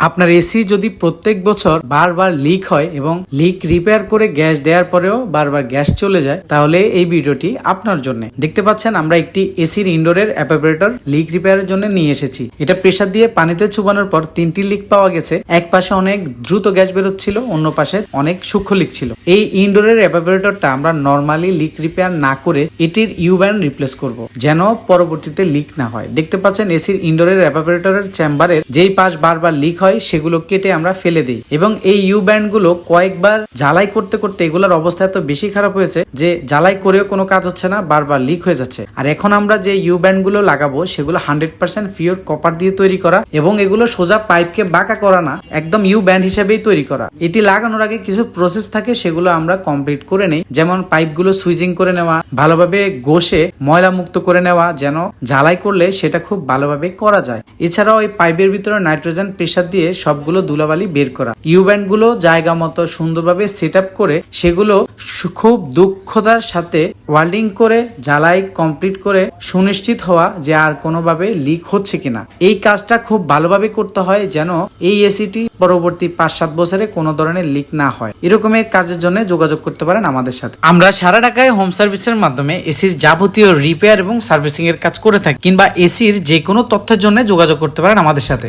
আপনার এসি যদি প্রত্যেক বছর বারবার লিক হয় এবং লিক রিপেয়ার করে গ্যাস দেওয়ার পরেও বারবার গ্যাস চলে যায়, তাহলে এই ভিডিওটি আপনার জন্য। দেখতে পাচ্ছেন আমরা একটি এসির ইনডোরের এভাপোরেটর লিক রিপেয়ারের জন্য নিয়ে এসেছি। এটা প্রেসার দিয়ে পানিতে চুবানোর পর 3টি লিক পাওয়া গেছে। এক পাশে অনেক দ্রুত গ্যাস বেরোচ্ছিল, অন্য পাশে অনেক সূক্ষ্ম লিক ছিল। এই ইনডোরের এভাপোরেটরটা আমরা নর্মালি লিক রিপেয়ার না করে এটির ইউ ব্যান্ড রিপ্লেস করব, যেন পরবর্তীতে লিক না হয়। দেখতে পাচ্ছেন এসির ইনডোরের এভাপোরেটরের চেম্বারের যেই পাশ বারবার লিক হয় সেগুলো কেটে আমরা ফেলে দিই এবং এই ইউ ব্যান্ড গুলো কয়েকবার ঝালাই করতে করতে এগুলোর অবস্থা এত বেশি খারাপ হয়েছে যে ঝালাই করেও কোনো কাজ হচ্ছে না, বারবার লিক হয়ে যাচ্ছে। আর এখন আমরা যে ইউ ব্যান্ড গুলো লাগাবো সেগুলো 100% পিওর কপার দিয়ে তৈরি করা এবং এগুলো সোজা পাইপকে বাঁকা করা না, একদম ইউ ব্যান্ড হিসেবেই তৈরি করা। এটি লাগানোর আগে কিছু প্রসেস থাকে, সেগুলো আমরা কমপ্লিট করে নেই। যেমন পাইপগুলো সুইচিং করে নেওয়া, ভালোভাবে ঘষে ময়লা মুক্ত করে নেওয়া, যেন ঝালাই করলে সেটা খুব ভালোভাবে করা যায়। এছাড়াও এই পাইপের ভিতরে নাইট্রোজেন প্রেসার দিয়ে সবগুলো ধুলাবালি বের করা। ইউ ব্যান্ড গুলো জায়গা মতো সুন্দরভাবে সেট আপ করে সেগুলো খুব দক্ষতার সাথে ওয়েল্ডিং করে ঝালাই কমপ্লিট করে সুনিশ্চিত হওয়া যে আর কোনোভাবে লিক হচ্ছে কিনা। এই কাজটা খুব ভালোভাবে করতে হয় যেন এই এসিটি পরবর্তী 5-7 বছরে কোনো ধরনের লিক না হয়। এরকমের কাজের জন্য যোগাযোগ করতে পারেন আমাদের সাথে। আমরা সারা ঢাকায় হোম সার্ভিসের মাধ্যমে এসির যাবতীয় রিপেয়ার এবং সার্ভিসিং এর কাজ করে থাকি, কিংবা এসির যে কোনো তথ্যের জন্য যোগাযোগ করতে পারেন আমাদের সাথে।